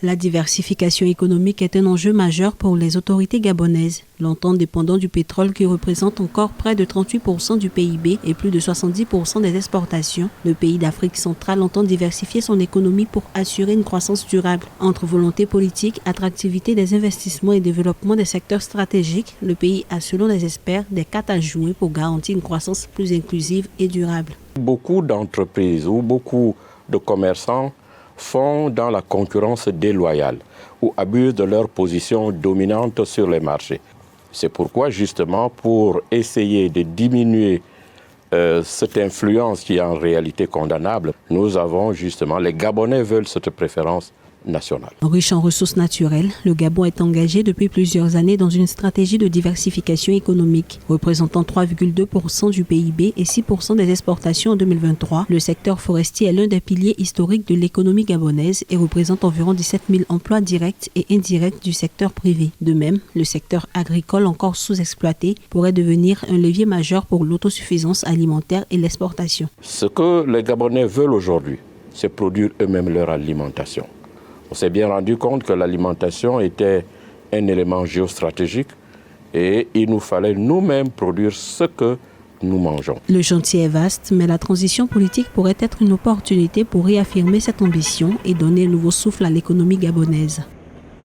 La diversification économique est un enjeu majeur pour les autorités gabonaises. Longtemps dépendant du pétrole qui représente encore près de 38% du PIB et plus de 70% des exportations, le pays d'Afrique centrale entend diversifier son économie pour assurer une croissance durable. Entre volonté politique, attractivité des investissements et développement des secteurs stratégiques, le pays a, selon les experts, des cartes à jouer pour garantir une croissance plus inclusive et durable. Beaucoup d'entreprises ou beaucoup de commerçants font dans la concurrence déloyale ou abusent de leur position dominante sur les marchés. C'est pourquoi justement pour essayer de diminuer cette influence qui est en réalité condamnable, nous avons justement, les Gabonais veulent cette préférence nationale. Riche en ressources naturelles, le Gabon est engagé depuis plusieurs années dans une stratégie de diversification économique. Représentant 3,2% du PIB et 6% des exportations en 2023, le secteur forestier est l'un des piliers historiques de l'économie gabonaise et représente environ 17 000 emplois directs et indirects du secteur privé. De même, le secteur agricole encore sous-exploité pourrait devenir un levier majeur pour l'autosuffisance alimentaire et l'exportation. Ce que les Gabonais veulent aujourd'hui, c'est produire eux-mêmes leur alimentation. On s'est bien rendu compte que l'alimentation était un élément géostratégique et il nous fallait nous-mêmes produire ce que nous mangeons. Le chantier est vaste, mais la transition politique pourrait être une opportunité pour réaffirmer cette ambition et donner un nouveau souffle à l'économie gabonaise.